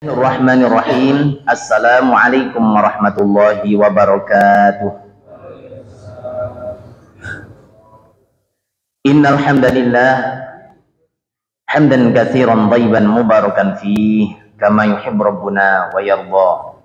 Bismillahirrahmanirrahim. Assalamualaikum warahmatullahi wabarakatuh. Innal hamdalillah hamdan katsiran thayyiban mubarakan fihi kama yuhibbu rabbuna wa yarda.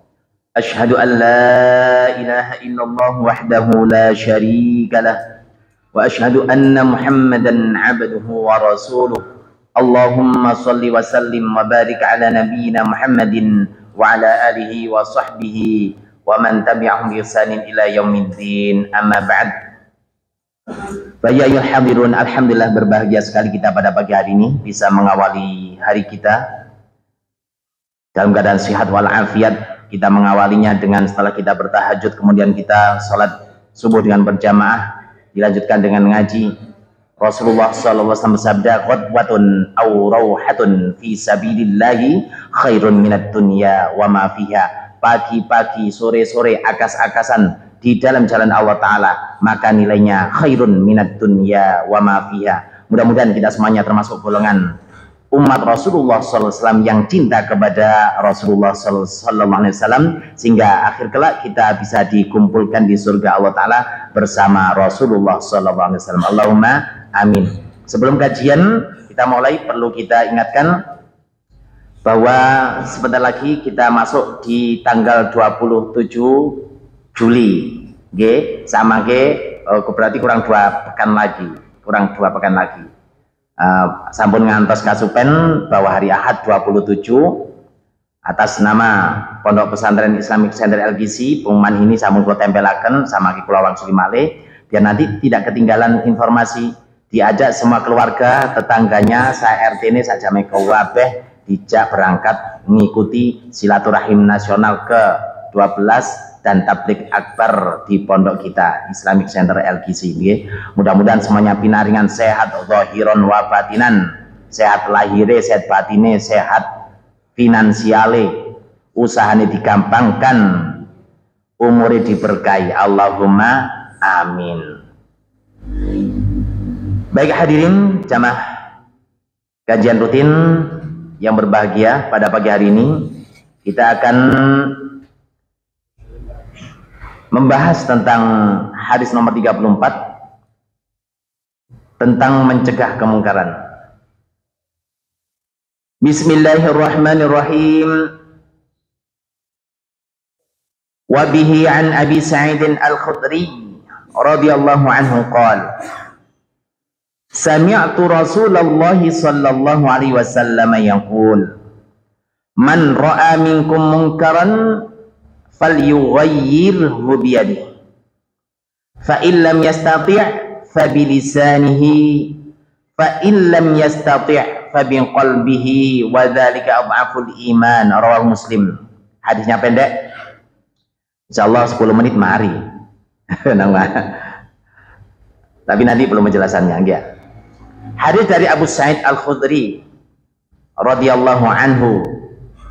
Asyhadu an la ilaha illallah wahdahu la syarika lah wa asyhadu anna Muhammadan 'abduhu wa rasuluh. Allahumma salli wa sallim wa barik ala nabiyyina Muhammadin wa ala alihi wa sahbihi wa man tabi'ahum bi ihsanin ila yaumiddin. Amma ba'd. Fa ya ayyuhal hadirun, alhamdulillah berbahagia sekali kita pada pagi hari ini bisa mengawali hari kita dalam keadaan sehat walafiat. Kita mengawalinya dengan setelah kita bertahajud, kemudian kita salat subuh dengan berjamaah, dilanjutkan dengan ngaji. Rasulullah SAW bersabda, "Qadwatun aw rauhatun fi sabilillahi khairun minad dunya wa ma fiha." Pagi-pagi, sore-sore, akas-akasan di dalam jalan Allah Ta'ala, maka nilainya khairun minad dunya wa ma fiha. Mudah-mudahan kita semuanya termasuk golongan umat Rasulullah SAW yang cinta kepada Rasulullah SAW, sehingga akhir kelak kita bisa dikumpulkan di surga Allah Ta'ala bersama Rasulullah SAW. Allahumma amin. Sebelum kajian kita mulai, perlu kita ingatkan bahwa sebentar lagi kita masuk di tanggal 27 Juli sama berarti kurang dua pekan lagi sampun ngantos kasupen bahwa hari Ahad 27 atas nama Pondok Pesantren Islamic Center LGC, pengumuman ini sampun kula tempelaken sama Ki Kula Wangsuli malih biar nanti tidak ketinggalan informasi. Diajak semua keluarga, tetangganya, saya RT ini saja mekawabeh dijak berangkat mengikuti silaturahim nasional ke-12 dan tablik akbar di pondok kita Islamic Center LGC. Mudah-mudahan semuanya pinaringan sehat zahiron wa batinan, sehat lahire, sehat batine, sehat finansiale, usahane digampangkan, umure diberkahi. Allahumma amin. Baik hadirin jamaah kajian rutin yang berbahagia, pada pagi hari ini kita akan membahas tentang hadis nomor 34 tentang mencegah kemungkaran. Bismillahirrahmanirrahim. Wa bihi an Abi Sa'id Al-Khudri radhiyallahu anhu qala Sami'tu Rasulullah sallallahu alaihi wasallam yaqul Man ra'a minkum munkaran falyughayyirhu bi yadihi fa in lam yastati' fa bi lisanihi fa in lam yastati' fa bi qalbihi wa dzalika adhaful iman. Rawahu Muslim. Hadisnya pendek, insyaallah 10 menit mari. Tapi nanti belum penjelasannya ya. Hadis dari Abu Sa'id Al-Khudri radhiyallahu anhu,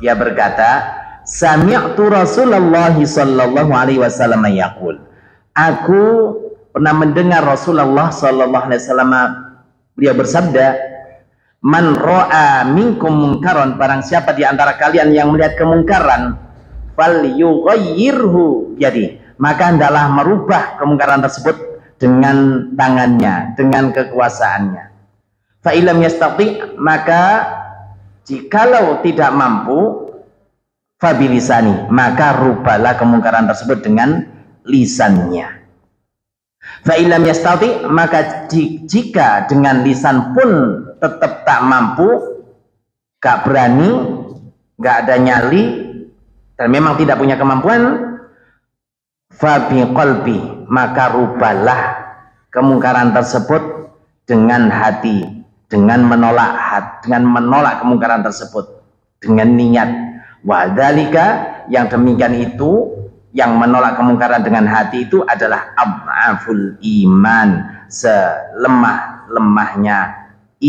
dia berkata, sami'tu Rasulullah sallallahu alaihi wasallam yaqul. Aku pernah mendengar Rasulullah sallallahu alaihi wasallam beliau bersabda, man ra'a minkum munkaran, barang siapa di antara kalian yang melihat kemungkaran, falyughayyirhu biyadi, maka hendaklah merubah kemungkaran tersebut dengan tangannya, dengan kekuasaannya. Fa illam yastati', maka jikalau tidak mampu, fa bilisani, maka rubahlah kemungkaran tersebut dengan lisannya. Fa illam yastati', maka jika dengan lisan pun tetap tak mampu, gak berani, gak ada nyali, dan memang tidak punya kemampuan, fa bi qalbi, maka rubahlah kemungkaran tersebut dengan hati, dengan menolak kemungkaran tersebut dengan niat. Wa dzalika, yang demikian itu, yang menolak kemungkaran dengan hati itu adalah adhaful iman, selemah-lemahnya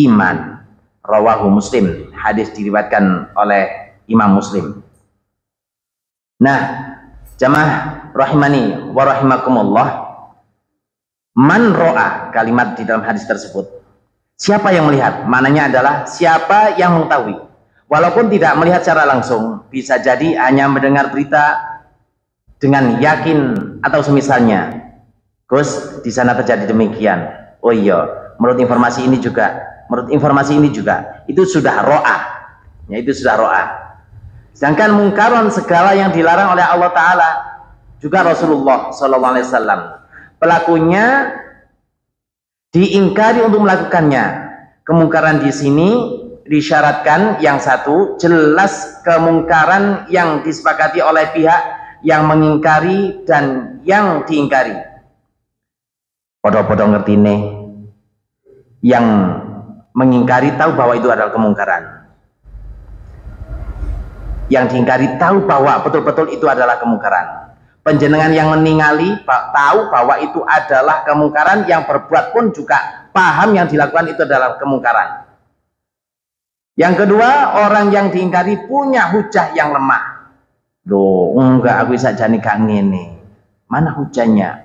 iman. Rawahu Muslim. Hadis diriwayatkan oleh Imam Muslim. Nah, jamaah rahimani wa rahimakumullah, man ro'a, kalimat di dalam hadis tersebut, siapa yang melihat, mananya adalah siapa yang mengetahui, walaupun tidak melihat secara langsung, bisa jadi hanya mendengar berita dengan yakin atau semisalnya, Gus, di sana terjadi demikian. Oh iya, menurut informasi ini juga, itu sudah ro'ah, ya, itu sudah ro'ah. Sedangkan mungkaron, segala yang dilarang oleh Allah Ta'ala, juga Rasulullah SAW, pelakunya diingkari untuk melakukannya. Kemungkaran di sini disyaratkan yang satu, jelas kemungkaran yang disepakati oleh pihak yang mengingkari dan yang diingkari. Podo-podo ngerti nih, yang mengingkari tahu bahwa itu adalah kemungkaran, yang diingkari tahu bahwa betul-betul itu adalah kemungkaran. Penjenengan yang meningali tahu bahwa itu adalah kemungkaran, yang berbuat pun juga paham yang dilakukan itu adalah kemungkaran. Yang kedua, orang yang diingkari punya hujah yang lemah. Loh, enggak, aku bisa jadi gak ngene. Mana hujahnya?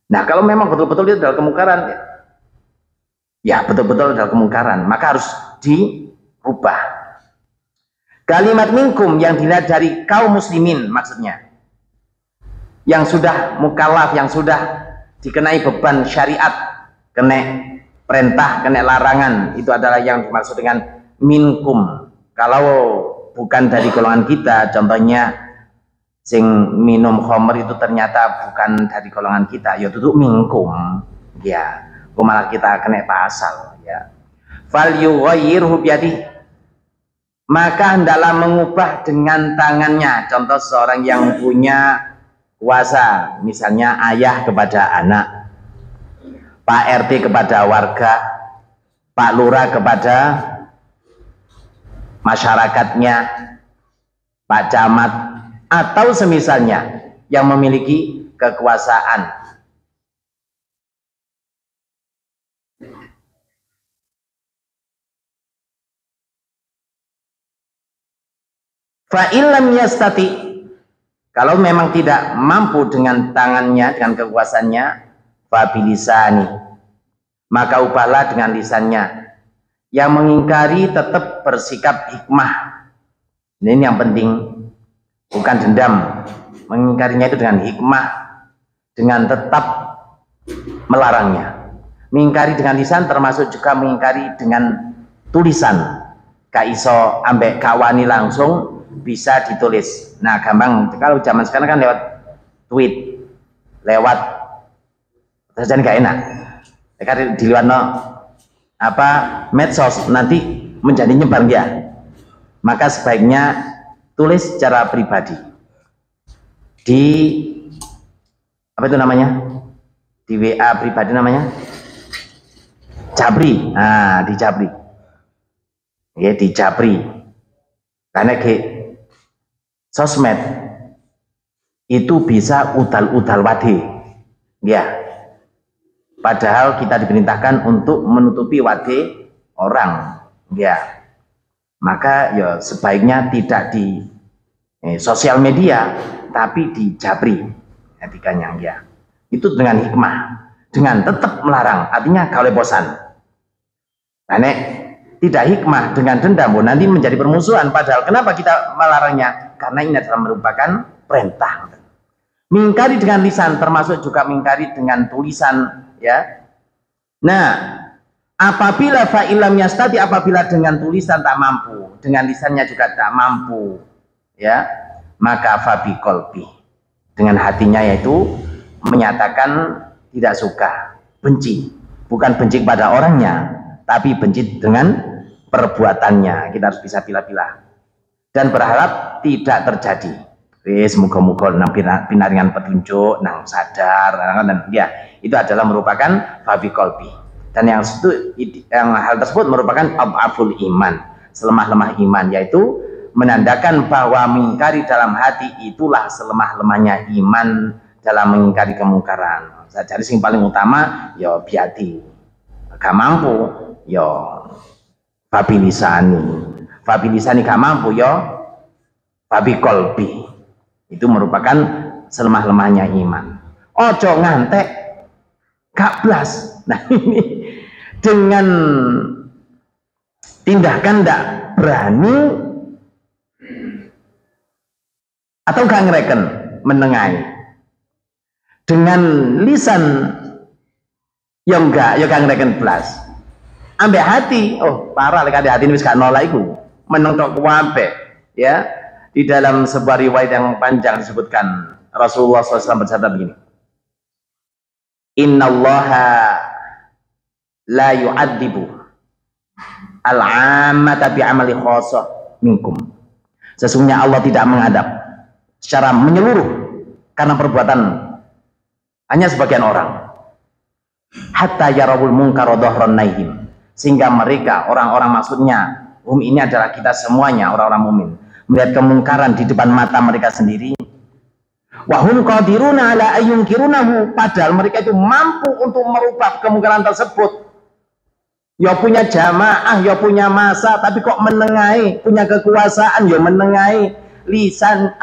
Nah, kalau memang betul-betul itu adalah kemungkaran, ya betul-betul adalah kemungkaran, maka harus dirubah. Kalimat minkum yang dilihat dari kaum muslimin, maksudnya yang sudah mukallaf, yang sudah dikenai beban syariat, kena perintah, kena larangan, itu adalah yang dimaksud dengan minkum. Kalau bukan dari golongan kita, contohnya sing minum khamr itu ternyata bukan dari golongan kita, ya itu minkum, ya, malah kita kena pasal, ya. Fal yughayyirhu biyadihi, maka hendaklah mengubah dengan tangannya. Contoh seorang yang punya kuasa, misalnya ayah kepada anak, Pak RT kepada warga, Pak Lurah kepada masyarakatnya, Pak Camat, atau semisalnya yang memiliki kekuasaan. Fa illam yastati, kalau memang tidak mampu dengan tangannya, dengan kekuasaannya, fa bilisani, maka ubahlah dengan lisannya. Yang mengingkari tetap bersikap hikmah. Ini yang penting, bukan dendam. Mengingkarinya itu dengan hikmah, dengan tetap melarangnya. Mengingkari dengan lisan termasuk juga mengingkari dengan tulisan. Kak iso ambek kawani langsung, bisa ditulis. Nah, gampang. Kalau zaman sekarang kan lewat tweet, lewat terjadi gak enak. Karena di luar medsos nanti menjadi nyebar dia. Maka sebaiknya tulis secara pribadi. Di apa itu namanya? Di WA pribadi namanya Jabri. Nah, di Jabri. Ya, di Jabri. Karena sosmed itu bisa udal-udal wade, ya. Padahal kita diperintahkan untuk menutupi wade orang, ya. Maka ya sebaiknya tidak di sosial media, tapi di Jabri etikanya, ya. Itu dengan hikmah, dengan tetap melarang, artinya kalau bosan. Karena tidak hikmah dengan dendam, nanti menjadi permusuhan. Padahal kenapa kita melarangnya? Karena ini adalah merupakan perintah. Mengingkari dengan lisan termasuk juga mengingkari dengan tulisan, ya. Nah, apabila fa'ilam yastati, apabila dengan tulisan tak mampu, dengan lisannya juga tak mampu, ya, maka fabi qalbi, dengan hatinya, yaitu menyatakan tidak suka, benci, bukan benci pada orangnya, tapi benci dengan perbuatannya. Kita harus bisa pilah-pilah dan berharap tidak terjadi. Semoga-moga nang pinaringan petunjuk, nang sadar, dan ya, itu adalah merupakan fabi qalbi. Dan yang hal tersebut merupakan ab'aful iman, selemah-lemah iman, yaitu menandakan bahwa mengingkari dalam hati itulah selemah-lemahnya iman dalam mengingkari kemungkaran. Jadi yang paling utama ya biati, gak mampu ya fabi lisani, gak mampu ya fabi qalbi. Itu merupakan selemah-lemahnya iman. Ojo ngantek gak blas. Nah, ini dengan tindakan berani atau gak ngereken menengahi dengan lisan yang gak ngereken belas ambek hati. Oh parah lek hati ini wis gak nolak iku meneng tok kuwabe ya. Di dalam sebuah riwayat yang panjang disebutkan Rasulullah SAW bersabda begini, innallaha la yu'adzibu al-'ammata bi'amali khassah minkum. Sesungguhnya Allah tidak mengadab secara menyeluruh karena perbuatan hanya sebagian orang. Hatta yarawul munkar dhahran naihim, sehingga mereka orang-orang, maksudnya ini adalah kita semuanya orang-orang mukmin, melihat kemungkaran di depan mata mereka sendiri. Wahum qadiruna ala ayyunkirunahu, padahal mereka itu mampu untuk merubah kemungkaran tersebut. Ya punya jamaah, ya punya masa, tapi kok menengahi, punya kekuasaan, ya menengahi, lisan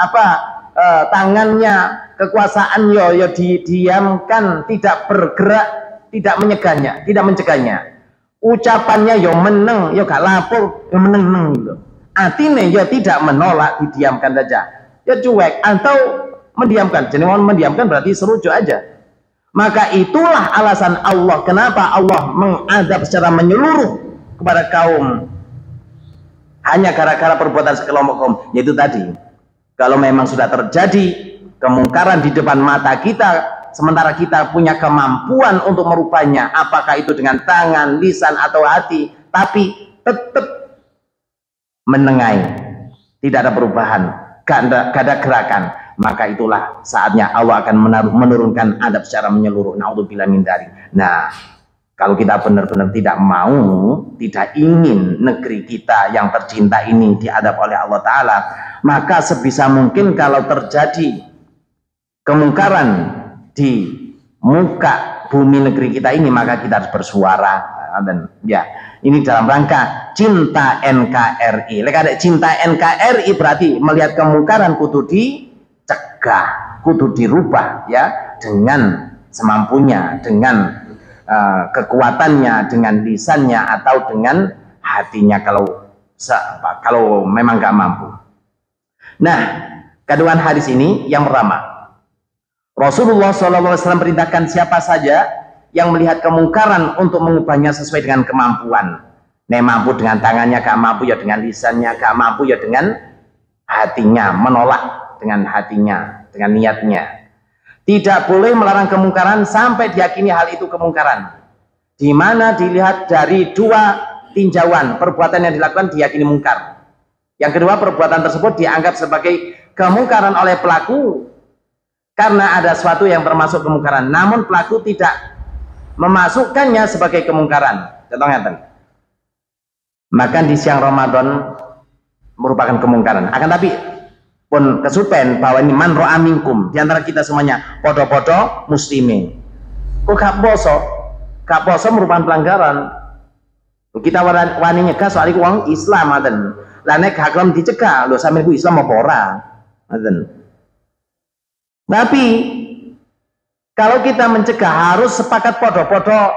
tangannya, kekuasaan ya didiamkan, tidak bergerak, tidak mencegahnya. Ucapannya ya meneng, ya gak lapor, ya meneng gitu. Atine ya tidak menolak, didiamkan saja, ya cuek atau mendiamkan. Jadi mendiamkan berarti serujuk aja. Maka itulah alasan Allah kenapa Allah mengadab secara menyeluruh kepada kaum hanya gara-gara perbuatan sekelompok kaum. Yaitu tadi, kalau memang sudah terjadi kemungkaran di depan mata kita, sementara kita punya kemampuan untuk merubahnya, apakah itu dengan tangan, lisan atau hati, tapi tetap menengahi, tidak ada perubahan, gak ada gerakan, maka itulah saatnya Allah akan menurunkan adab secara menyeluruh. Naudzubillah min dzalik. Nah, kalau kita benar-benar tidak mau, tidak ingin negeri kita yang tercinta ini diadab oleh Allah Ta'ala, maka sebisa mungkin kalau terjadi kemungkaran di muka bumi negeri kita ini, maka kita harus bersuara. Dan ya, ini dalam rangka cinta NKRI. Lek ada cinta NKRI berarti melihat kemungkaran kudu dicegah, kudu dirubah ya, dengan semampunya, dengan kekuatannya, dengan lisannya atau dengan hatinya kalau memang gak mampu. Nah, kandungan hadis ini yang pertama, Rasulullah SAW perintahkan siapa saja yang melihat kemungkaran untuk mengubahnya sesuai dengan kemampuan. Nek mampu dengan tangannya, gak mampu ya dengan lisannya, gak mampu ya dengan hatinya, menolak dengan hatinya, dengan niatnya. Tidak boleh melarang kemungkaran sampai diyakini hal itu kemungkaran, di mana dilihat dari dua tinjauan, perbuatan yang dilakukan diyakini mungkar. Yang kedua, perbuatan tersebut dianggap sebagai kemungkaran oleh pelaku karena ada sesuatu yang termasuk kemungkaran, namun pelaku tidak memasukkannya sebagai kemungkaran. Contohnya, makan di siang Ramadan merupakan kemungkaran. Akan tapi pun kesupen bahwa ini man ro'a minkum, di antara kita semuanya podo-podo muslimin. Kok gak poso merupakan pelanggaran. Kita wani nyegah soal iku wong Islam ngoten. Lah nek gak kelem dicegah, lho sampeyan ku Islam apa ora? Ngoten. Tapi kalau kita mencegah harus sepakat podo-podo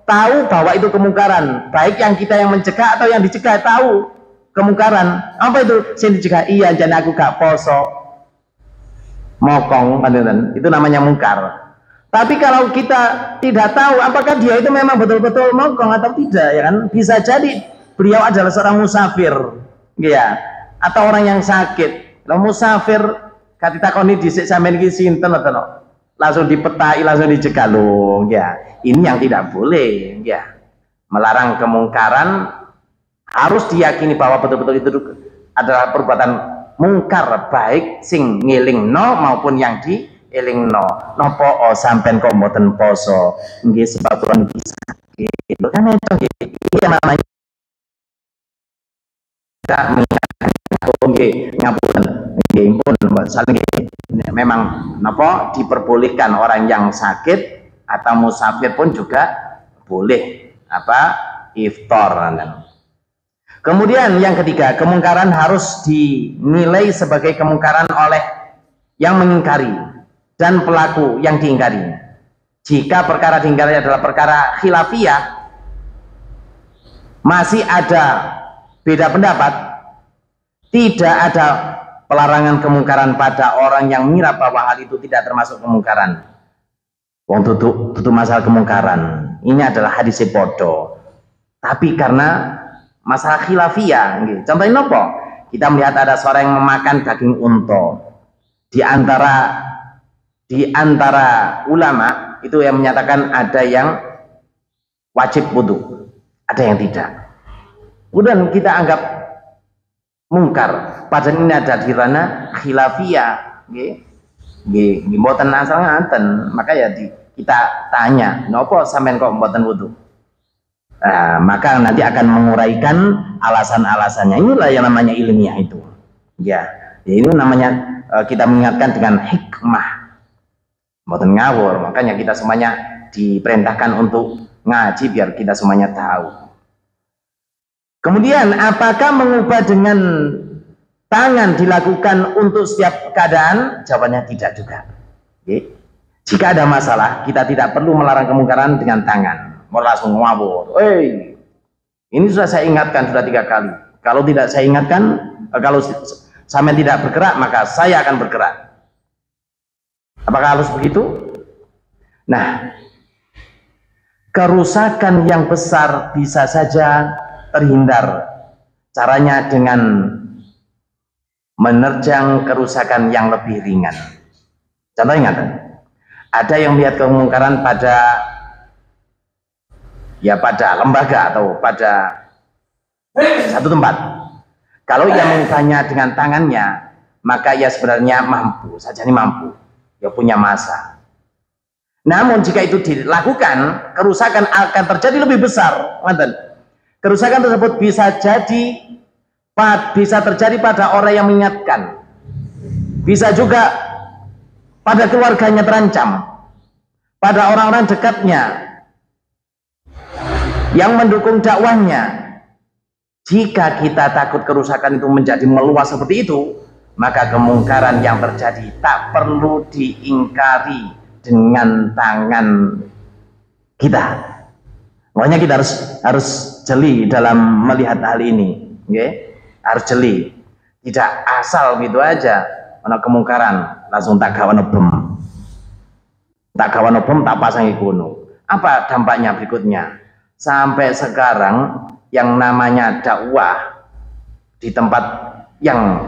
tahu bahwa itu kemungkaran, baik yang kita yang mencegah atau yang dicegah tahu kemungkaran. Apa itu sing dicegah? Iya, jan aku gak poso mokong, itu namanya mungkar. Tapi kalau kita tidak tahu apakah dia itu memang betul-betul mokong atau tidak, ya kan, bisa jadi beliau adalah seorang musafir, ya, atau orang yang sakit. Kalau musafir ketika koni dhisik sampeyan iki sinten atau langsung dipetai, langsung dicegah loh, ya. Ini yang tidak boleh, ya. Melarang kemungkaran harus diyakini bahwa betul-betul itu adalah perbuatan mungkar, baik sing ngilingno maupun yang dielingno. Nopo sampean kok mboten poso? Nggih sebab kula niki sakit. Kan itu iki namanya ngapunten. Nggih pun saling memang napa diperbolehkan orang yang sakit atau musafir pun juga boleh iftar. Kemudian yang ketiga, kemungkaran harus dinilai sebagai kemungkaran oleh yang mengingkari dan pelaku yang diingkari. Jika perkara diingkari adalah perkara khilafiyah, masih ada beda pendapat, tidak ada pelarangan kemungkaran pada orang yang mengira bahwa hal itu tidak termasuk kemungkaran. Wong tutup masalah kemungkaran. Ini adalah hadis podo. Tapi karena masalah khilafiyah, contohnya apa? Kita melihat ada seorang yang memakan daging unta. Di antara ulama itu yang menyatakan ada yang wajib wudu, ada yang tidak. Kemudian kita anggap mungkar. Padahal ini ada di ranah khilafiyah, mboten asal ngaten. Maka ya kita tanya, nopo sampean kok mboten wudu? Nah, maka nanti akan menguraikan alasan-alasannya. Inilah yang namanya ilmiah itu. Ya, ini namanya kita mengingatkan dengan hikmah. Mboten ngawur. Makanya kita semuanya diperintahkan untuk ngaji biar kita semuanya tahu. Kemudian apakah mengubah dengan tangan dilakukan untuk setiap keadaan? Jawabannya tidak juga. Jika ada masalah, kita tidak perlu melarang kemungkaran dengan tangan. Mau langsung ngawur. Ini sudah saya ingatkan sudah 3 kali. Kalau tidak saya ingatkan, kalau sampai tidak bergerak, maka saya akan bergerak. Apakah harus begitu? Nah, kerusakan yang besar bisa saja terhindar. Caranya dengan menerjang kerusakan yang lebih ringan. Contohnya, ada yang melihat kemungkaran pada lembaga atau pada satu tempat. Kalau ia mengubahnya dengan tangannya, maka ia sebenarnya mampu, saja ini mampu, ia punya masa. Namun jika itu dilakukan, kerusakan akan terjadi lebih besar. Kerusakan tersebut bisa terjadi pada orang yang mengingatkan, bisa juga pada keluarganya terancam, pada orang-orang dekatnya yang mendukung dakwahnya. Jika kita takut kerusakan itu menjadi meluas seperti itu, maka kemungkaran yang terjadi tak perlu diingkari dengan tangan kita. Makanya kita harus jeli dalam melihat hal ini, harus jeli. Tidak asal gitu aja ana kemungkaran langsung tak gawan bom. Tak pasang ikono. Apa dampaknya berikutnya? Sampai sekarang yang namanya dakwah di tempat yang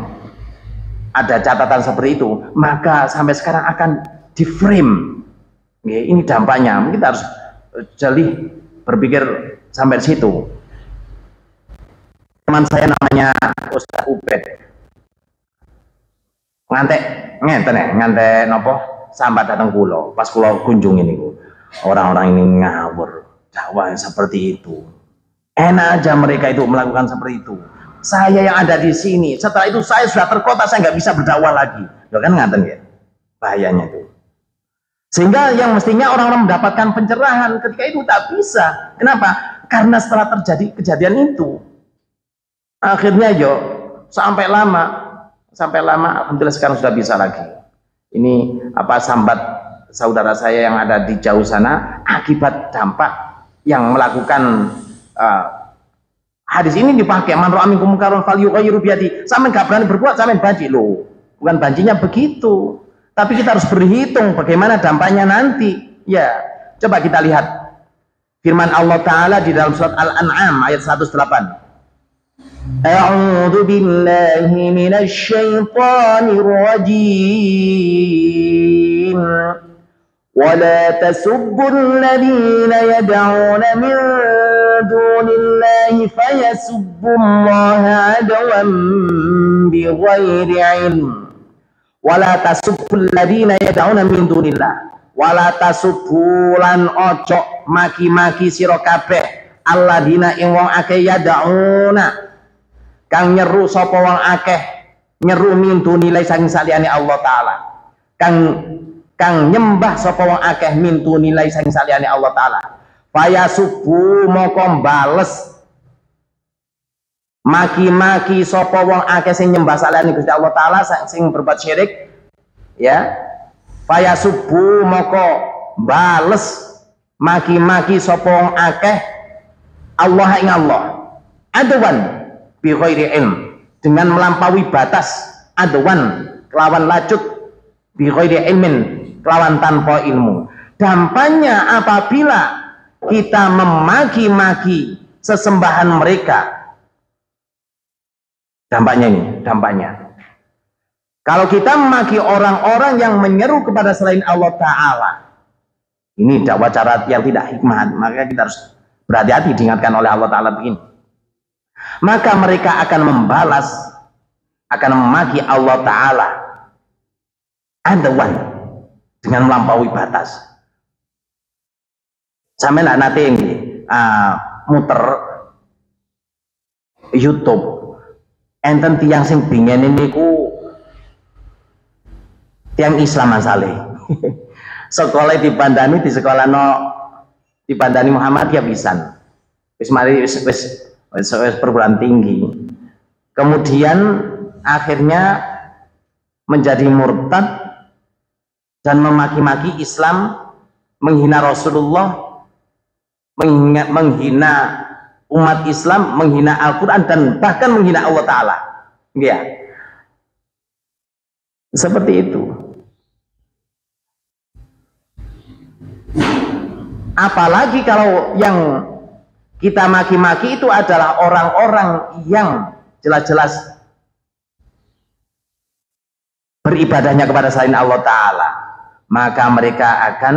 ada catatan seperti itu, maka sampai sekarang akan di frame. Ini dampaknya. Kita harus jeli berpikir sampai situ. Teman saya namanya Ustaz Ubed. Ngantek nopo sambat datang kulo. Pas kulo kunjungi niku, orang-orang ini ngawur. Dakwah seperti itu. Enak aja mereka itu melakukan seperti itu. Saya yang ada di sini, setelah itu saya sudah terkota, saya nggak bisa berdakwah lagi. Loh kan ngaten ya? Bahayanya itu. Sehingga yang mestinya orang-orang mendapatkan pencerahan ketika itu tak bisa. Kenapa? Karena setelah terjadi kejadian itu, akhirnya sampai lama alhamdulillah sekarang sudah bisa lagi. Ini sambat saudara saya yang ada di jauh sana akibat dampak yang melakukan hadis ini dipakai, man ra'a minkum munkaran falyughayyiru biyadihi. Sampeyan enggak berani berbuat, sampeyan banci loh. Bukan bancinya begitu. Tapi kita harus berhitung bagaimana dampaknya nanti. Ya, coba kita lihat firman Allah Ta'ala di dalam surat Al-An'am ayat 108. A'udzu billahi minasy syaithanir rajim. ولا تسبوا الذين يدعون من دون الله فيسبوا الله عدوا بغير علم ولا تسبوا الذين يدعون من دون الله ولا تسبوا lan ojo maki-maki sira kabeh alladzina ing wong akeh yad'una kang nyeru sapa wong akeh nyeru min dunilai saking saliyane Allah Ta'ala kang nyembah sapa wong akeh mintu nilai sing saliyane Allah Ta'ala. Faya subuh moko bales maki-maki sapa wong akeh sing nyembah saliyane Gusti Allah Ta'ala sing berbuat syirik, ya. Faya subuh moko bales maki-maki sapa wong akeh Allah ing Allah. Aduan bi ghairi ilm, dengan melampaui batas, adwan kelawan lacut, bi ghairi ilmin kelawan tanpa ilmu. Dampaknya apabila kita memaki-maki sesembahan mereka, dampaknya kalau kita memaki orang-orang yang menyeru kepada selain Allah Ta'ala, ini dakwah cara yang tidak hikmah, maka kita harus berhati-hati, diingatkan oleh Allah Ta'ala begini. Maka mereka akan membalas, akan memaki Allah Ta'ala adwan, dengan melampaui batas. Sampai nanti muter YouTube, enten tiang sing bingen ini ku tiang Islam asale. Sekolah di Bandani, di sekolah di Bandani Muhammadiyah pisan. Wis perguruan tinggi. Kemudian akhirnya menjadi murtad dan memaki-maki Islam, menghina Rasulullah, menghina umat Islam, menghina Al-Quran, dan bahkan menghina Allah Ta'ala. Ya, seperti itu. Apalagi kalau yang kita maki-maki itu adalah orang-orang yang jelas-jelas beribadahnya kepada selain Allah Ta'ala, maka mereka akan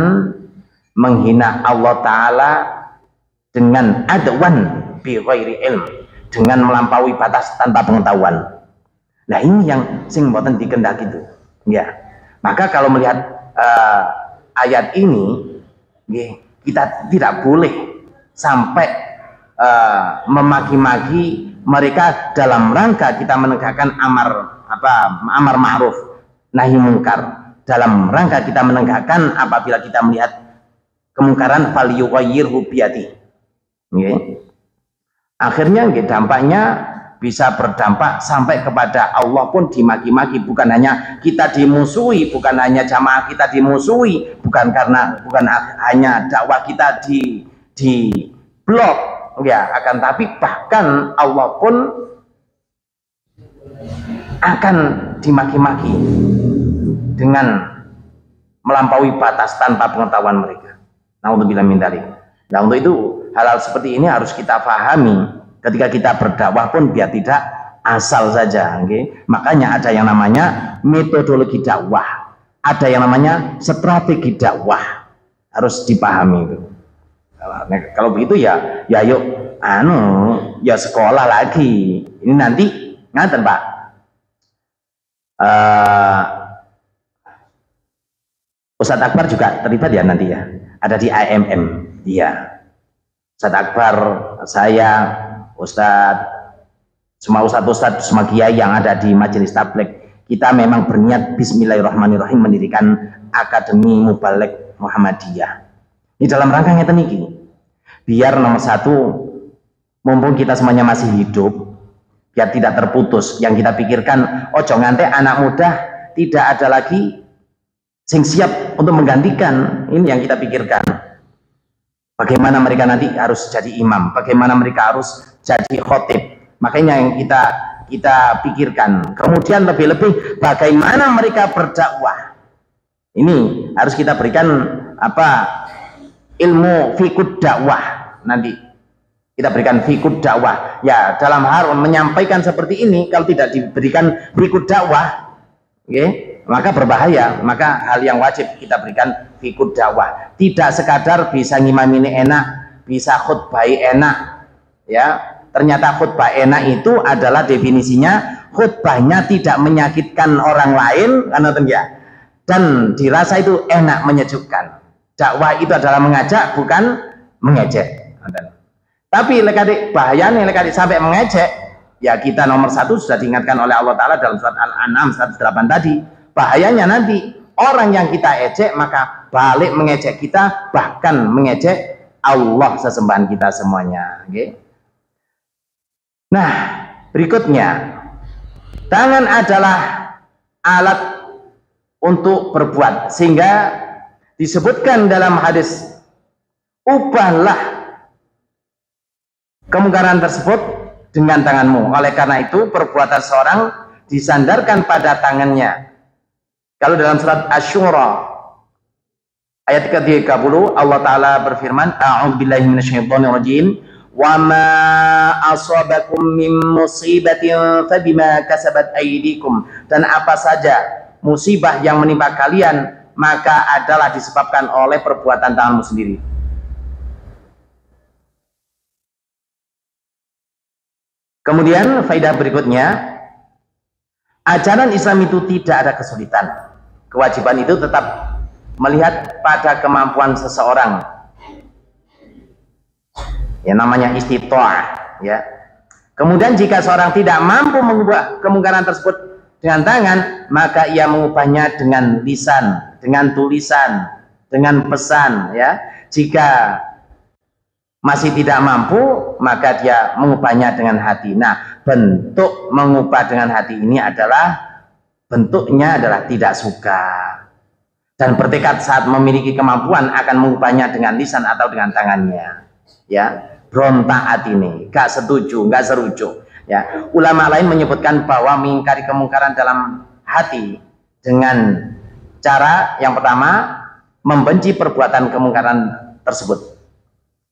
menghina Allah Ta'ala dengan adwan bi ghairi ilm, dengan melampaui batas tanpa pengetahuan. Nah, ini yang sing mboten dikendaki itu. Ya. Maka kalau melihat ayat ini, kita tidak boleh sampai memaki-maki mereka dalam rangka kita menegakkan amar ma'ruf nahi mungkar, dalam rangka kita menegakkan apabila kita melihat kemungkaran falyughayyirhu biyadihi. Akhirnya dampaknya bisa berdampak sampai kepada Allah pun dimaki-maki, bukan hanya kita dimusuhi, bukan hanya jamaah kita dimusuhi, bukan hanya dakwah kita di blok, ya, akan tapi bahkan Allah pun akan dimaki-maki dengan melampaui batas tanpa pengetahuan mereka. Naudzubillah min dzalik. Nah, untuk itu hal-hal seperti ini harus kita pahami ketika kita berdakwah pun, biar tidak asal saja. Makanya ada yang namanya metodologi dakwah, ada yang namanya strategi dakwah, harus dipahami itu. Kalau begitu ya yuk ya sekolah lagi. Ini nanti ngaten Pak, Ustadz Akbar juga terlibat ya nanti ya, ada di AMM. Iya, Ustadz Akbar, saya, semua ustadz, semua kiai yang ada di majelis tabligh, kita memang berniat bismillahirrahmanirrahim mendirikan Akademi Mubaligh Muhammadiyah. Ini dalam rangka ngeten iki, biar nomor satu, mumpung kita semuanya masih hidup, biar tidak terputus. Yang kita pikirkan, ojo nganti anak muda tidak ada lagi sing siap untuk menggantikan. Ini yang kita pikirkan. Bagaimana mereka nanti harus jadi imam, bagaimana mereka harus jadi khotib. Makanya yang kita pikirkan. Kemudian lebih-lebih bagaimana mereka berdakwah. Ini harus kita berikan ilmu fiqh dakwah. Nanti kita berikan fiqh dakwah. Ya, dalam hal menyampaikan seperti ini, kalau tidak diberikan fiqh dakwah, maka berbahaya. Maka hal yang wajib kita berikan fiqh dakwah. Tidak sekadar bisa ngimami enak, bisa khutbah enak, ya. Ternyata khutbah enak itu adalah definisinya khutbahnya tidak menyakitkan orang lain, dan dirasa itu enak, menyejukkan. Dakwah itu adalah mengajak, bukan mengejek. Tapi lekadik bahayanya, lekadik sampai mengejek, ya kita nomor satu sudah diingatkan oleh Allah Ta'ala dalam surat Al-An'am 108 tadi. Bahayanya nanti orang yang kita ejek maka balik mengejek kita, bahkan mengejek Allah sesembahan kita semuanya. Nah, berikutnya, tangan adalah alat untuk berbuat, sehingga disebutkan dalam hadis, ubahlah kemungkaran tersebut dengan tanganmu. Oleh karena itu perbuatan seorang disandarkan pada tangannya. Kalau dalam surat Asy-Syura ayat 30 Allah Ta'ala berfirman, a'udzubillahi minasyaitonirrajim, wa ma asabakum min musibatin fabima kasabat aydikum, dan apa saja musibah yang menimpa kalian maka adalah disebabkan oleh perbuatan tanganmu sendiri. Kemudian faedah berikutnya, ajaran Islam itu tidak ada kesulitan. Kewajiban itu tetap melihat pada kemampuan seseorang, ya namanya istita'ah, ya. Kemudian jika seorang tidak mampu mengubah kemungkaran tersebut dengan tangan, maka ia mengubahnya dengan lisan, dengan tulisan, dengan pesan, ya. Jika masih tidak mampu, maka dia mengubahnya dengan hati. Nah, bentuk mengubah dengan hati ini bentuknya adalah tidak suka, dan bertekad saat memiliki kemampuan akan mengubahnya dengan lisan atau dengan tangannya, ya. Berontak hati ini, gak setuju, gak serujuk, ya. Ulama lain menyebutkan bahwa mengingkari kemungkaran dalam hati dengan cara yang pertama, membenci perbuatan kemungkaran tersebut.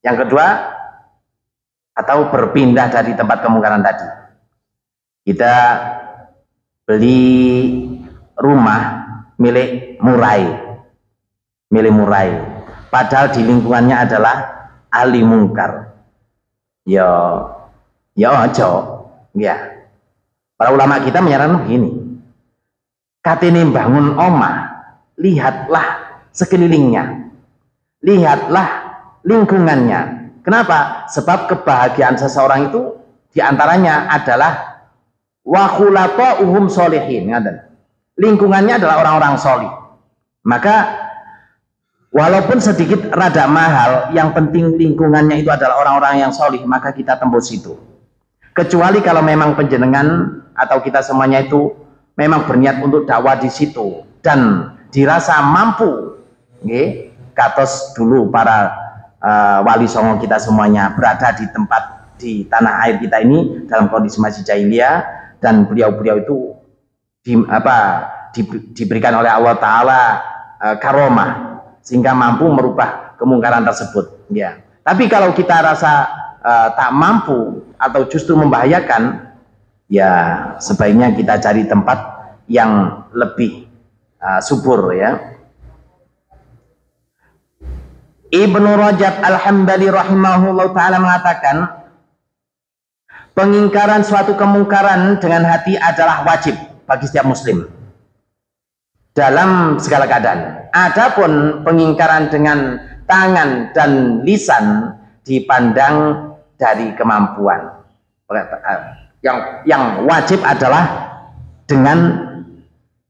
Yang kedua, atau berpindah dari tempat kemungkaran tadi. Kita beli rumah milik murai, padahal di lingkungannya adalah ahli mungkar. Ya aja, ya. Para ulama kita menyarankan begini, katene bangun omah, lihatlah sekelilingnya, lihatlah lingkungannya. Kenapa? Sebab kebahagiaan seseorang itu diantaranya adalah wa khulaqa'uhum sholihin. Lingkungannya adalah orang-orang solih. Maka walaupun sedikit rada mahal, yang penting lingkungannya itu adalah orang-orang yang solih, maka kita tembus situ. Kecuali kalau memang penjenengan atau kita semuanya itu memang berniat untuk dakwah di situ dan dirasa mampu, nggih, katos dulu para wali songo kita semuanya berada di tempat di tanah air kita ini dalam kondisi masih jahiliyah, dan beliau-beliau itu diberikan oleh Allah Ta'ala karomah sehingga mampu merubah kemungkaran tersebut, ya. Tapi kalau kita rasa tak mampu atau justru membahayakan, ya sebaiknya kita cari tempat yang lebih subur, ya. Ibnu Rajab Al-Hambali rahimahullah ta'ala mengatakan, pengingkaran suatu kemungkaran dengan hati adalah wajib bagi setiap muslim dalam segala keadaan. Adapun pengingkaran dengan tangan dan lisan dipandang dari kemampuan. Yang wajib adalah dengan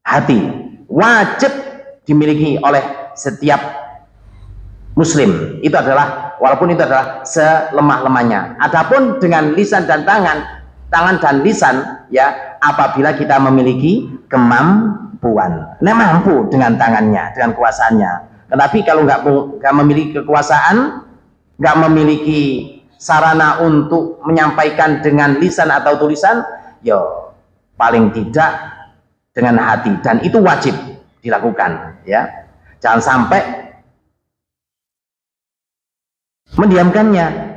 hati, wajib dimiliki oleh setiap muslim. Itu adalah, walaupun itu adalah selemah-lemahnya. Adapun dengan lisan dan tangan dan lisan, ya, apabila kita memiliki kemampuan, mampu dengan tangannya, dengan kuasanya. Tetapi kalau nggak memiliki kekuasaan, nggak memiliki sarana untuk menyampaikan dengan lisan atau tulisan, ya paling tidak dengan hati, dan itu wajib dilakukan, ya. Jangan sampai mendiamkannya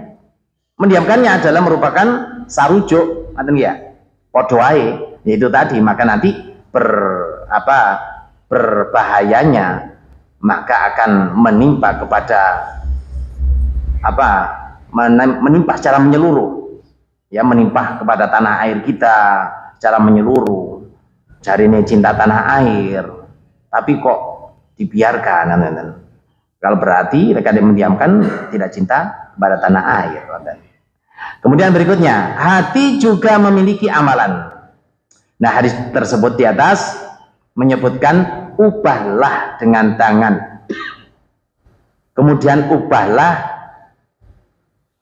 adalah merupakan sarujuk, podo ae, yaitu tadi, maka nanti berbahayanya maka akan menimpa kepada menimpa secara menyeluruh, ya, menimpa kepada tanah air kita secara menyeluruh. Cari ini cinta tanah air, tapi kok dibiarkan. Kalau berarti mereka mendiamkan, tidak cinta pada tanah air. Kemudian berikutnya, hati juga memiliki amalan. Nah, hadis tersebut di atas menyebutkan ubahlah dengan tangan, kemudian ubahlah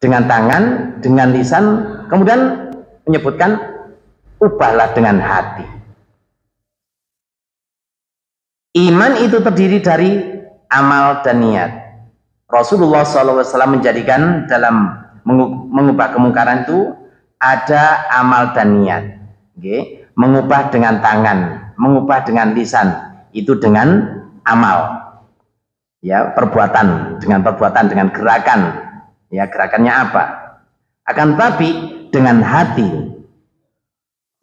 dengan tangan, dengan lisan, kemudian menyebutkan ubahlah dengan hati. Iman itu terdiri dari amal dan niat. Rasulullah SAW menjadikan dalam mengubah kemungkaran itu ada amal dan niat. Okay. Mengubah dengan tangan, mengubah dengan lisan, itu dengan amal. Ya, perbuatan, dengan gerakan. Ya, gerakannya apa? Akan tetapi dengan hati,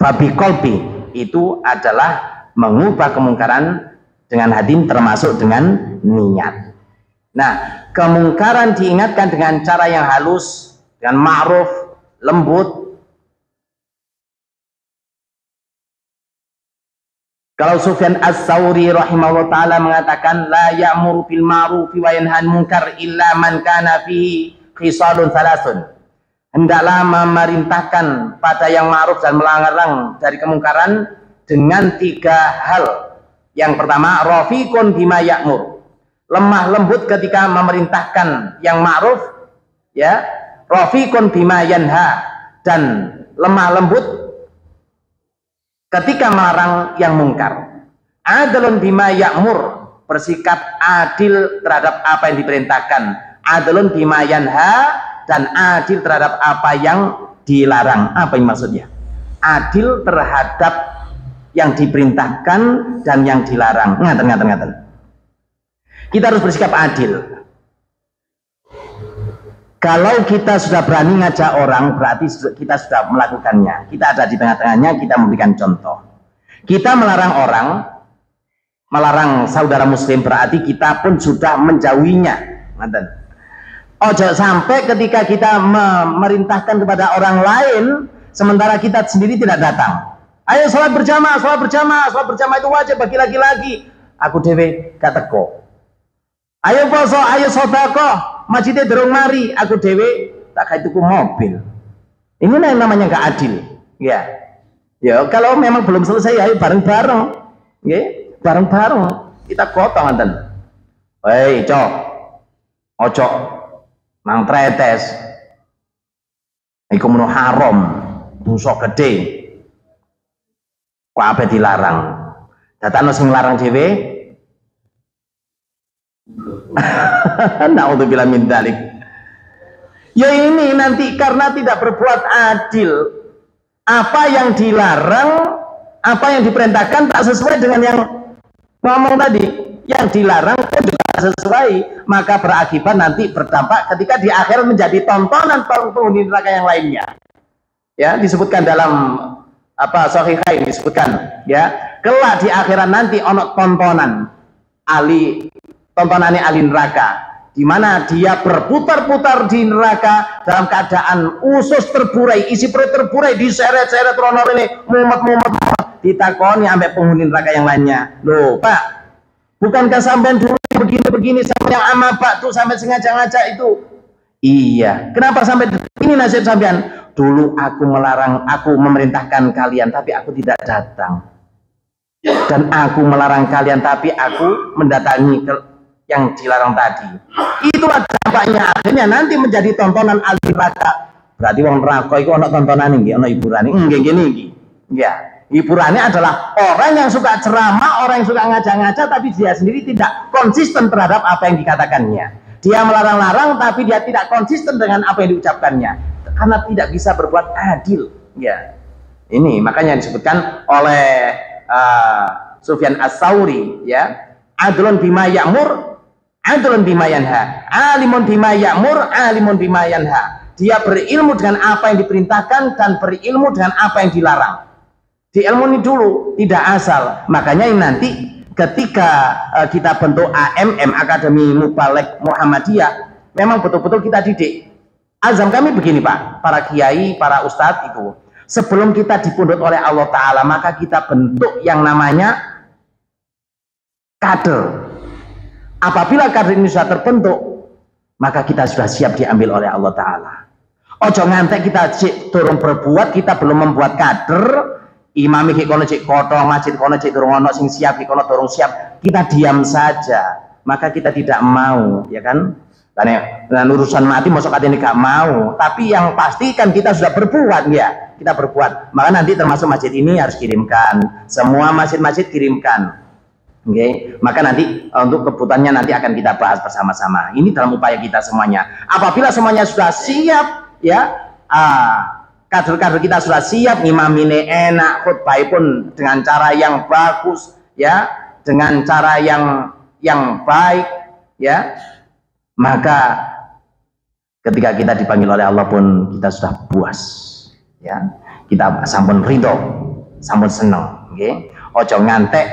babi kolbi, itu adalah mengubah kemungkaran dengan hati, termasuk dengan niat. Nah, kemungkaran diingatkan dengan cara yang halus, dengan ma'ruf, lembut. Kalau Sufyan Ats-Tsauri rahimahullah ta'ala mengatakan la ya'muru bil ma'ruf wa yanha 'anil munkar illa man kana fihi khisalun thalathun. Hendaklah memerintahkan pada yang ma'ruf dan melarang dari kemungkaran dengan 3 hal. Yang pertama, rafiqun bima ya'mur. Lemah lembut ketika memerintahkan yang ma'ruf, ya. Rafiqun bima yanha, dan lemah lembut ketika melarang yang mungkar. Adlun bima ya'mur, bersikap adil terhadap apa yang diperintahkan. Adlun bima yanha, dan adil terhadap apa yang dilarang. Apa yang maksudnya? Adil terhadap yang diperintahkan dan yang dilarang. Ngaten. Kita harus bersikap adil. Kalau kita sudah berani ngajak orang, berarti kita sudah melakukannya. Kita ada di tengah-tengahnya, kita memberikan contoh. Kita melarang orang, melarang saudara muslim, berarti kita pun sudah menjauhinya. Ojo sampai ketika kita memerintahkan kepada orang lain, sementara kita sendiri tidak datang. Ayo sholat berjamaah itu wajib bagi laki-laki. Aku dewe gak teko. Ayo poso, ayo sedekah, masjidnya durung mari, aku dewe tak kayak tuku mobil. Ini yang namanya gak adil. Ya. Ya, kalau memang belum selesai, ayo bareng-bareng. Ya, bareng-bareng kita gotong enten. Hei, cok. Ojo nang tretes. Iku meno haram, dosa gede. Kok ape dilarang? Datano sing larang dhewe. Na'udzubillah min dzalik. Ya ini nanti karena tidak berbuat adil, apa yang dilarang, apa yang diperintahkan tak sesuai dengan yang ngomong tadi. Yang dilarang pun juga sesuai, maka berakibat nanti berdampak ketika di akhirat menjadi tontonan penghuni neraka yang lainnya. Ya, disebutkan dalam Sahihain disebutkan, ya, kelak di akhirat nanti ono tontonannya ahli neraka, di mana dia berputar-putar di neraka dalam keadaan usus terburai, isi perut terburai, diseret-seret rono ini, mumet, ditakoni ambek penghuni neraka yang lainnya. Loh, Pak, bukankah sampean dulu begini-begini sama yang ama Pak tuh sampai sengaja-ngaja itu? Iya. Kenapa sampai ini nasib sampean? Dulu aku memerintahkan kalian tapi aku tidak datang. Dan aku melarang kalian tapi aku mendatangi yang dilarang tadi. Itulah dampaknya, akhirnya nanti menjadi tontonan ahli neraka. Berarti wong neraka itu ono tontonan iki, ono hiburane. Nggih ngene iki. Ya, hiburannya adalah orang yang suka ceramah, orang yang suka ngajak-ngajak tapi dia sendiri tidak konsisten terhadap apa yang dikatakannya. Dia melarang-larang tapi dia tidak konsisten dengan apa yang diucapkannya. Karena tidak bisa berbuat adil. Ya. Ini makanya disebutkan oleh Sufyan Ats-Tsauri, ya. Adlun bima ya'mur, adlun bima yanha. Alimun bima ya'mur, alimun bima yanha. Dia berilmu dengan apa yang diperintahkan dan berilmu dengan apa yang dilarang. Di ilmu ini dulu, tidak asal. Makanya ini nanti ketika kita bentuk AMM, Akademi Mubalek Muhammadiyah, memang betul-betul kita didik. Azam kami begini Pak, para kiai, para ustadz itu, sebelum kita dipundhut oleh Allah Ta'ala, maka kita bentuk yang namanya kader. Apabila kader ini sudah terbentuk, maka kita sudah siap diambil oleh Allah Ta'ala. Ojo ngantek kita turun berbuat, kita belum membuat kader, imami ki kono cek kotong, masjid kono cek durung ono sing siap, ki kono durung siap, kita diam saja, maka kita tidak mau, ya kan? Karena urusan mati masuk hati ini gak mau, tapi yang pasti kan kita sudah berbuat, ya kita berbuat. Maka nanti termasuk masjid ini harus kirimkan, semua masjid-masjid kirimkan. Okay. Maka nanti untuk kebutuhannya nanti akan kita bahas bersama-sama. Ini dalam upaya kita semuanya. Apabila semuanya sudah siap, ya kader-kader kita sudah siap, ngimamine enak, khutbah pun dengan cara yang bagus, ya, dengan cara yang baik, ya, maka ketika kita dipanggil oleh Allah pun kita sudah puas, ya, kita sampun ridho, sampun seneng, okay? Ojo ngantek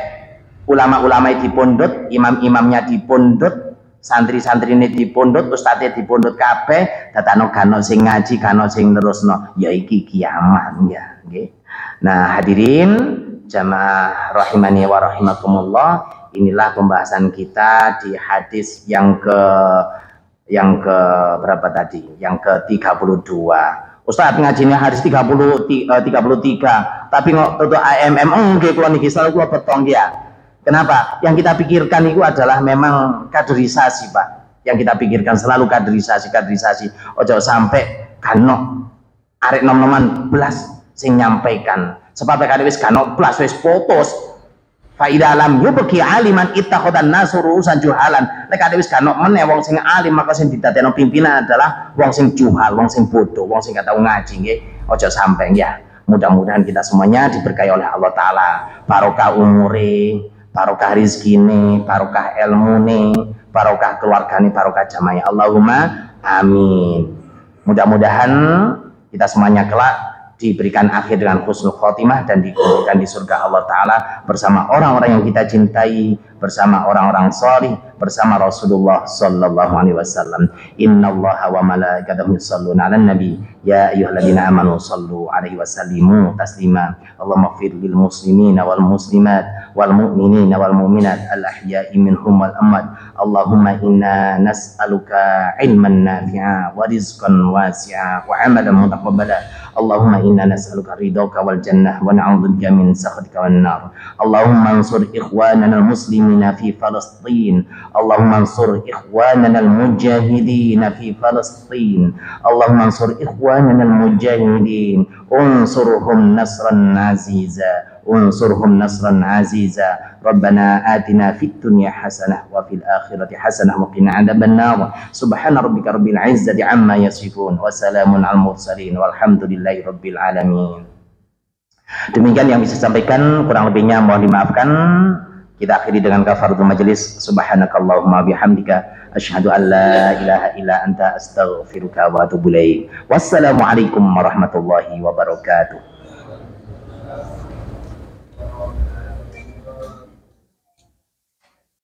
ulama-ulama dipundhut, imam-imamnya dipundhut, santri-santri ini dipundhut, ustadz dipundhut kabeh, datano gano sing ngaji, gano sing nerusno, ya iki kiamat ya, okay? Nah hadirin jamaah rahimani wa rahimakumullah, inilah pembahasan kita di hadis yang ke berapa tadi? Yang ke-32. Ustaz ngajinya hadis 33, tapi kok tutup AMM nggih kula niki selalu kula betong ya. Kenapa? Yang kita pikirkan itu adalah memang kaderisasi, Pak. Yang kita pikirkan selalu kaderisasi. Ojo sampai kano arek nom-noman belas sing nyampaikan. Sebab kade wis kano belas wis putus. Faidah alam yubki aliman ittakhadhan nasu ru'usan juhalan. Nek ade wis gak meneh wong sing alim, maka sing didadekno pimpinan adalah wong sing juhal, wong sing bodoh, wong sing gak tau ngaji nggih. Aja sampai ya. Mudah-mudahan kita semuanya diberkahi oleh Allah taala. Barokah umure, barokah rezekine, barokah ilmune, barokah keluargane, barokah jamaah. Allahumma amin. Mudah-mudahan kita semuanya kelak diberikan akhir dengan husnul khotimah dan dikumpulkan di surga Allah Ta'ala bersama orang-orang yang kita cintai, bersama orang-orang shalih, bersama Rasulullah Sallallahu Alaihi Wasallam. Innallaha wa malaikatahu yusholluna 'alan nabi ya ayyuhalladzina amanu shallu 'alaihi wasallimu taslima. Allahumma ighfir lil muslimina wal muslimat wal mu'minina wal mu'minat al ahya'i minhum wal amwat. Allahumma inna nas'aluka ilman nafi'a wa rizqan wasi'a wa 'amalan mutaqabbala. Allahumma inna nas'aluka ridhaka wal jannah wa na'udzubika min sakhatika wan nar. Allahumma ansur ikhwanana al muslimina fi Palestin. Allahumma ansur ikhwanana al mujahidin fi Palestin. Allahumma ansur ikhwanana al mujahidin. Unsurhum nasran aziza. Unsurhum nasran aziza. Rabbana atina fid dunya hasanah wa fil akhirati hasanah wa qina adzaban nar. Subhana rabbika rabbil izzati amma yasifun wa salamun al mursalin walhamdulillahi rabbil alamin. Demikian yang bisa sampaikan, kurang lebihnya mohon dimaafkan. Kita akhiri dengan kafaratul majelis. Subhanakallahumma bihamdika asyhadu an la ilaha illa anta astaghfiruka wa atubu ilaik. Wassalamualaikum warahmatullahi wabarakatuh.